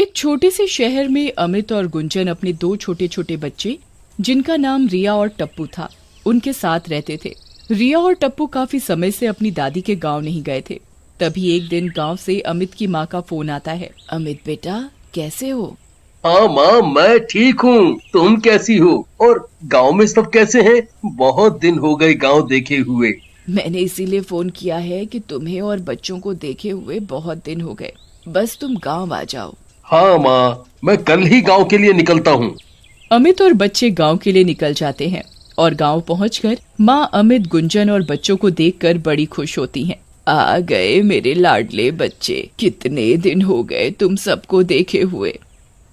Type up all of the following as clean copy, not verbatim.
एक छोटे से शहर में अमित और गुंजन अपने दो छोटे छोटे बच्चे, जिनका नाम रिया और टप्पू था, उनके साथ रहते थे। रिया और टप्पू काफी समय से अपनी दादी के गांव नहीं गए थे। तभी एक दिन गांव से अमित की माँ का फोन आता है। अमित बेटा, कैसे हो? हाँ माँ, मैं ठीक हूँ। तुम कैसी हो? और गांव में सब कैसे हैं? बहुत दिन हो गए गांव देखे हुए। मैंने इसीलिए फोन किया है कि तुम्हें और बच्चों को देखे हुए बहुत दिन हो गए। बस तुम गांव आ जाओ। हाँ माँ, मैं कल ही गांव के लिए निकलता हूँ। अमित और बच्चे गांव के लिए निकल जाते हैं और गांव पहुंचकर माँ अमित, गुंजन और बच्चों को देखकर बड़ी खुश होती हैं। आ गए मेरे लाडले बच्चे, कितने दिन हो गए तुम सबको देखे हुए।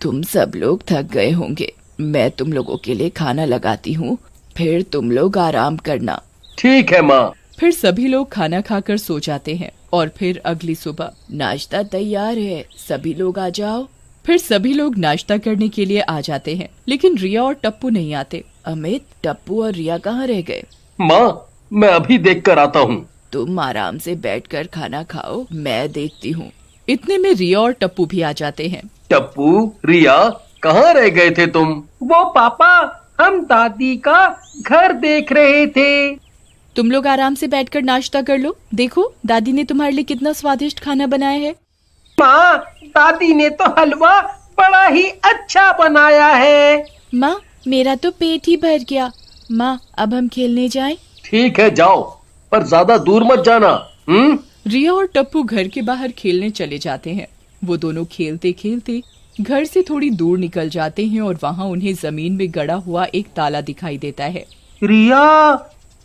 तुम सब लोग थक गए होंगे, मैं तुम लोगों के लिए खाना लगाती हूँ, फिर तुम लोग आराम करना। ठीक है माँ। फिर सभी लोग खाना खाकर सो जाते हैं और फिर अगली सुबह, नाश्ता तैयार है, सभी लोग आ जाओ। फिर सभी लोग नाश्ता करने के लिए आ जाते हैं, लेकिन रिया और टप्पू नहीं आते। अमित, टप्पू और रिया कहाँ रह गए? माँ, मैं अभी देख कर आता हूँ। तुम आराम से बैठकर खाना खाओ, मैं देखती हूँ। इतने में रिया और टप्पू भी आ जाते हैं। टप्पू, रिया, कहाँ रह गए थे तुम? वो पापा, हम दादी का घर देख रहे थे। तुम लोग आराम से बैठकर नाश्ता कर लो। देखो, दादी ने तुम्हारे लिए कितना स्वादिष्ट खाना बनाया है। माँ, दादी ने तो हलवा बड़ा ही अच्छा बनाया है। माँ, मेरा तो पेट ही भर गया। माँ, अब हम खेलने जाएं? ठीक है, जाओ, पर ज्यादा दूर मत जाना। रिया और टप्पू घर के बाहर खेलने चले जाते हैं। वो दोनों खेलते खेलते घर से थोड़ी दूर निकल जाते हैं और वहाँ उन्हें जमीन में गड़ा हुआ एक ताला दिखाई देता है। रिया,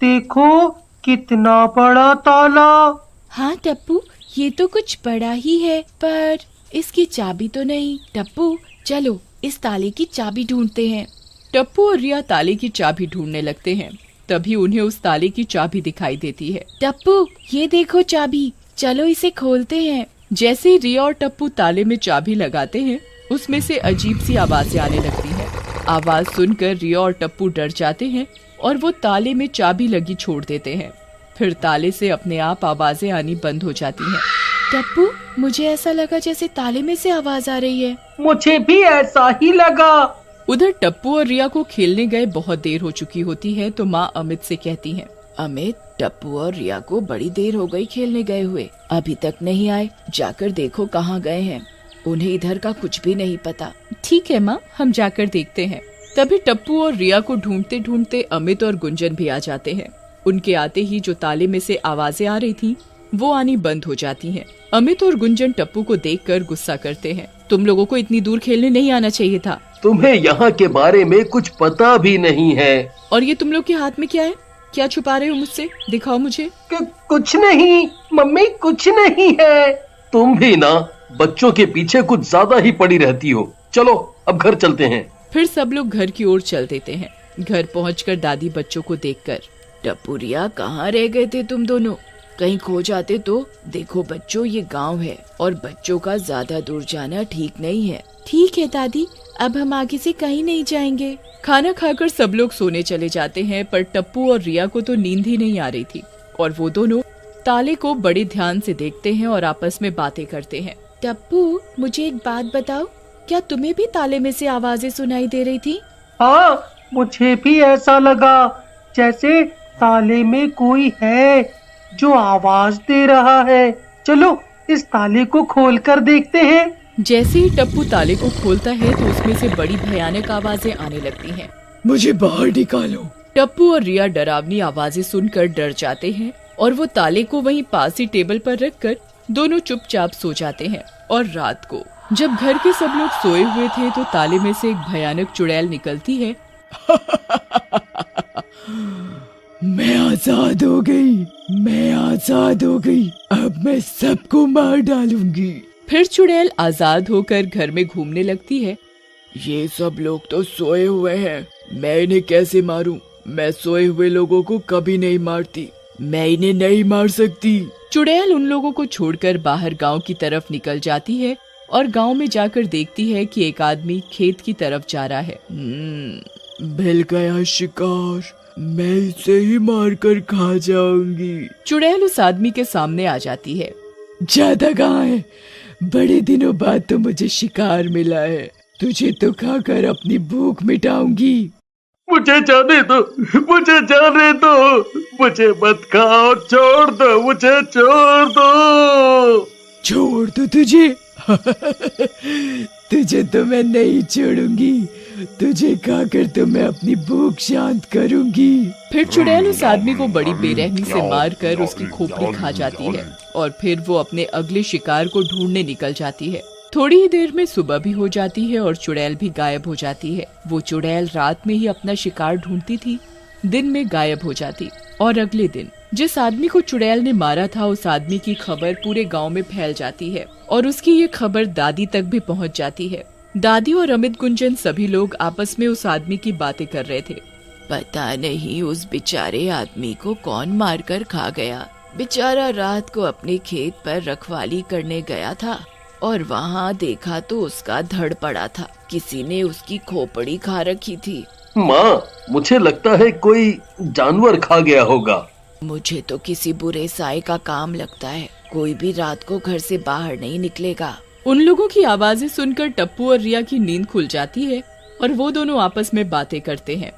देखो कितना बड़ा ताला। हाँ टप्पू, ये तो कुछ बड़ा ही है, पर इसकी चाबी तो नहीं। टप्पू, चलो इस ताले की चाबी ढूंढते हैं। टप्पू और रिया ताले की चाबी ढूंढने लगते हैं। तभी उन्हें उस ताले की चाबी दिखाई देती है। टप्पू, ये देखो चाबी, चलो इसे खोलते हैं। जैसे ही रिया और टप्पू ताले में चाबी लगाते हैं, उसमें से अजीब सी आवाजें आने लगती हैं। आवाज सुनकर रिया और टप्पू डर जाते हैं और वो ताले में चाबी लगी छोड़ देते हैं। फिर ताले से अपने आप आवाजें आनी बंद हो जाती हैं। टप्पू, मुझे ऐसा लगा जैसे ताले में से आवाज आ रही है। मुझे भी ऐसा ही लगा। उधर टप्पू और रिया को खेलने गए बहुत देर हो चुकी होती है, तो माँ अमित से कहती है, अमित, टप्पू और रिया को बड़ी देर हो गई खेलने गए हुए, अभी तक नहीं आए, जाकर देखो कहाँ गए हैं। उन्हें इधर का कुछ भी नहीं पता। ठीक है माँ, हम जाकर देखते हैं। तभी टप्पू और रिया को ढूंढते ढूंढते अमित और गुंजन भी आ जाते हैं। उनके आते ही जो ताले में से आवाजें आ रही थी, वो आनी बंद हो जाती हैं। अमित और गुंजन टप्पू को देखकर गुस्सा करते हैं। तुम लोगों को इतनी दूर खेलने नहीं आना चाहिए था। तुम्हें यहाँ के बारे में कुछ पता भी नहीं है। और ये तुम लोग के हाथ में क्या है? क्या छुपा रहे हो मुझसे? दिखाओ मुझे। कुछ नहीं मम्मी, कुछ नहीं है। तुम भी ना बच्चों के पीछे कुछ ज्यादा ही पड़ी रहती हो। चलो अब घर चलते हैं। फिर सब लोग घर की ओर चल देते हैं। घर पहुंचकर दादी बच्चों को देखकर, टप्पू, रिया, कहाँ रह गए थे तुम दोनों? कहीं खो जाते तो। देखो बच्चों, ये गांव है और बच्चों का ज्यादा दूर जाना ठीक नहीं है। ठीक है दादी, अब हम आगे से कहीं नहीं जाएंगे। खाना खाकर सब लोग सोने चले जाते हैं, पर टप्पू और रिया को तो नींद ही नहीं आ रही थी और वो दोनों ताले को बड़े ध्यान से देखते हैं और आपस में बातें करते हैं। टप्पू, मुझे एक बात बताओ, क्या तुम्हें भी ताले में से आवाजें सुनाई दे रही थी? हाँ, मुझे भी ऐसा लगा जैसे ताले में कोई है जो आवाज दे रहा है। चलो इस ताले को खोल कर देखते हैं। जैसे ही टप्पू ताले को खोलता है तो उसमें से बड़ी भयानक आवाजें आने लगती हैं। मुझे बाहर निकालो। टप्पू और रिया डरावनी आवाजें सुनकर डर जाते हैं और वो ताले को वहीं पास ही टेबल पर रखकर दोनों चुपचाप सो जाते हैं। और रात को जब घर के सब लोग सोए हुए थे तो ताले में से एक भयानक चुड़ैल निकलती है। मैं आजाद हो गई, अब मैं सबको मार डालूंगी। फिर चुड़ैल आजाद होकर घर में घूमने लगती है। ये सब लोग तो सोए हुए हैं, मैं इन्हें कैसे मारूं? मैं सोए हुए लोगों को कभी नहीं मारती, मैं इन्हें नहीं मार सकती। चुड़ैल उन लोगों को छोड़कर बाहर गांव की तरफ निकल जाती है और गांव में जाकर देखती है कि एक आदमी खेत की तरफ जा रहा है। मिल गया शिकार, मैं इसे ही मारकर खा जाऊंगी। चुड़ैल उस आदमी के सामने आ जाती है। ज्यादा कहाँ है? बड़े दिनों बाद तो मुझे शिकार मिला है, तुझे तो खाकर अपनी भूख मिटाऊंगी। मुझे जाने दो, मुझे जाने दो, मुझे मत खाओ, छोड़ दो, मुझे छोड़ दो। छोड़ दो तुझे? तुझे तो मैं नहीं छोड़ूंगी, तुझे खाकर तो मैं अपनी भूख शांत करूंगी। फिर चुड़ैल उस आदमी को बड़ी बेरहमी से मारकर उसकी खोपड़ी खा जाती है और फिर वो अपने अगले शिकार को ढूंढने निकल जाती है। थोड़ी ही देर में सुबह भी हो जाती है और चुड़ैल भी गायब हो जाती है। वो चुड़ैल रात में ही अपना शिकार ढूंढती थी, दिन में गायब हो जाती। और अगले दिन जिस आदमी को चुड़ैल ने मारा था, उस आदमी की खबर पूरे गांव में फैल जाती है और उसकी ये खबर दादी तक भी पहुंच जाती है। दादी और अमित, गुंजन सभी लोग आपस में उस आदमी की बातें कर रहे थे। पता नहीं उस बेचारे आदमी को कौन मारकर खा गया। बेचारा रात को अपने खेत पर रखवाली करने गया था और वहाँ देखा तो उसका धड़ पड़ा था, किसी ने उसकी खोपड़ी खा रखी थी। माँ, मुझे लगता है कोई जानवर खा गया होगा। मुझे तो किसी बुरे साए का काम लगता है, कोई भी रात को घर से बाहर नहीं निकलेगा। उन लोगों की आवाजें सुनकर टप्पू और रिया की नींद खुल जाती है और वो दोनों आपस में बातें करते हैं।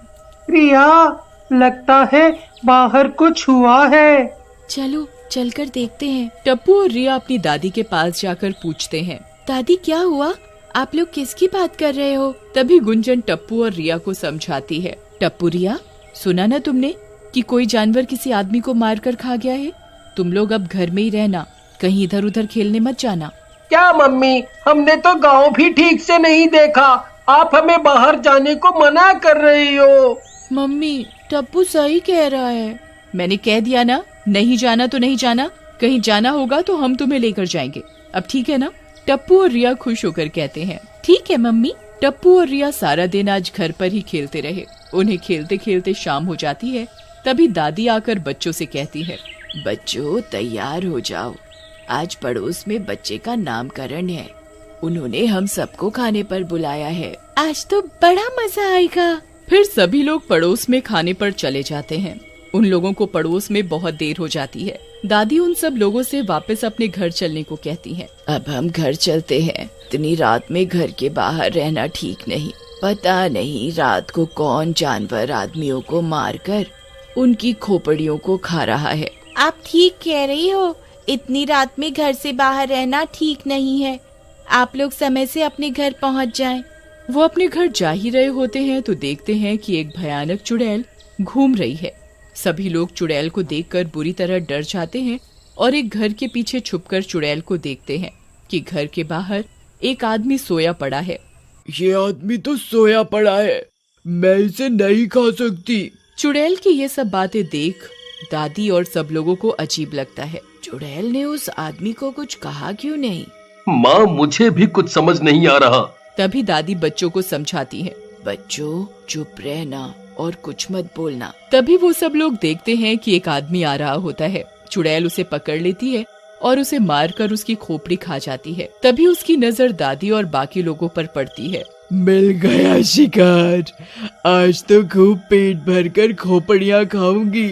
रिया, लगता है बाहर कुछ हुआ है। चलो चलकर देखते हैं। टप्पू और रिया अपनी दादी के पास जाकर पूछते हैं, दादी क्या हुआ? आप लोग किसकी बात कर रहे हो? तभी गुंजन टप्पू और रिया को समझाती है। टप्पू, रिया, सुना ना तुमने कि कोई जानवर किसी आदमी को मारकर खा गया है? तुम लोग अब घर में ही रहना, कहीं इधर उधर खेलने मत जाना। क्या मम्मी, हमने तो गांव भी ठीक से नहीं देखा, आप हमें बाहर जाने को मना कर रही हो। मम्मी, टप्पू सही कह रहा है। मैंने कह दिया ना, नहीं जाना तो नहीं जाना, कहीं जाना होगा तो हम तुम्हें लेकर जाएंगे। अब ठीक है ना? टप्पू और रिया खुश होकर कहते हैं, ठीक है मम्मी। टप्पू और रिया सारा दिन आज घर पर ही खेलते रहे। उन्हें खेलते खेलते शाम हो जाती है। तभी दादी आकर बच्चों से कहती है, बच्चों तैयार हो जाओ, आज पड़ोस में बच्चे का नामकरण है, उन्होंने हम सबको खाने पर बुलाया है, आज तो बड़ा मजा आएगा। फिर सभी लोग पड़ोस में खाने पर चले जाते हैं। उन लोगों को पड़ोस में बहुत देर हो जाती है। दादी उन सब लोगों से वापस अपने घर चलने को कहती हैं। अब हम घर चलते हैं, इतनी रात में घर के बाहर रहना ठीक नहीं। पता नहीं रात को कौन जानवर आदमियों को मारकर उनकी खोपड़ियों को खा रहा है। आप ठीक कह रही हो, इतनी रात में घर से बाहर रहना ठीक नहीं है। आप लोग समय से अपने घर पहुंच जाएं। वो अपने घर जा ही रहे होते हैं तो देखते हैं कि एक भयानक चुड़ैल घूम रही है। सभी लोग चुड़ैल को देखकर बुरी तरह डर जाते हैं और एक घर के पीछे छुपकर चुड़ैल को देखते हैं कि घर के बाहर एक आदमी सोया पड़ा है। ये आदमी तो सोया पड़ा है, मैं इसे नहीं खा सकती। चुड़ैल की ये सब बातें देख दादी और सब लोगों को अजीब लगता है। चुड़ैल ने उस आदमी को कुछ कहा क्यों नहीं? माँ, मुझे भी कुछ समझ नहीं आ रहा। तभी दादी बच्चों को समझाती है, बच्चों चुप रहना और कुछ मत बोलना। तभी वो सब लोग देखते हैं कि एक आदमी आ रहा होता है। चुड़ैल उसे पकड़ लेती है और उसे मारकर उसकी खोपड़ी खा जाती है। तभी उसकी नजर दादी और बाकी लोगों पर पड़ती है। मिल गया शिकार, आज तो खूब पेट भरकर खोपड़ियाँ खाऊंगी।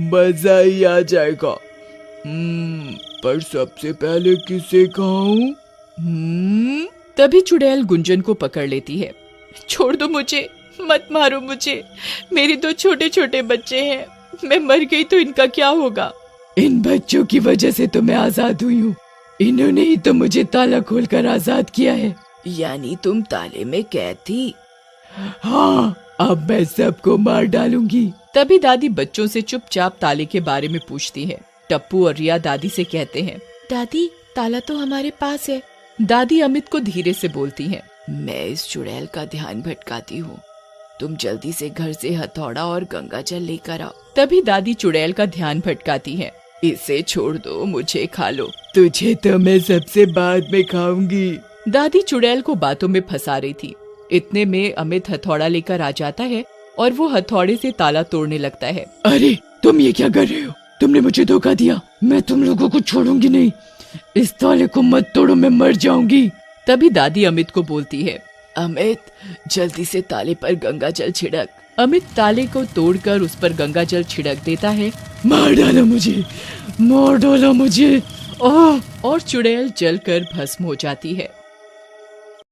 मजा ही आ जाएगा। पर सबसे पहले किसे खाऊं? तभी चुड़ैल गुंजन को पकड़ लेती है। छोड़ दो मुझे, मत मारो मुझे, मेरे दो छोटे छोटे बच्चे हैं, मैं मर गई तो इनका क्या होगा? इन बच्चों की वजह से तो मैं आजाद हुई हूँ, इन्होंने ही तो मुझे ताला खोलकर आजाद किया है। यानी तुम ताले में कैद थी? हाँ, अब मैं सबको मार डालूंगी। तभी दादी बच्चों से चुपचाप ताले के बारे में पूछती है। टप्पू और रिया दादी से कहते हैं, दादी ताला तो हमारे पास है। दादी अमित को धीरे से बोलती हैं, मैं इस चुड़ैल का ध्यान भटकाती हूँ, तुम जल्दी से घर से हथौड़ा और गंगा जल लेकर आओ। तभी दादी चुड़ैल का ध्यान भटकाती हैं, इसे छोड़ दो, मुझे खा लो, तुझे तो मैं सबसे बाद में खाऊंगी। दादी चुड़ैल को बातों में फंसा रही थी। इतने में अमित हथौड़ा लेकर आ जाता है और वो हथौड़े से ताला तोड़ने लगता है। अरे तुम ये क्या कर रहे हो? तुमने मुझे धोखा दिया, मैं तुम लोगों को छोड़ूंगी नहीं, इस ताले को मत तोड़ो, मैं मर जाऊंगी। तभी दादी अमित को बोलती है, अमित जल्दी से ताले पर गंगा जल छिड़क। अमित ताले को तोड़कर उस पर गंगा जल छिड़क देता है। मार डालो मुझे, मार डालो मुझे, ओह! और चुड़ैल जलकर भस्म हो जाती है।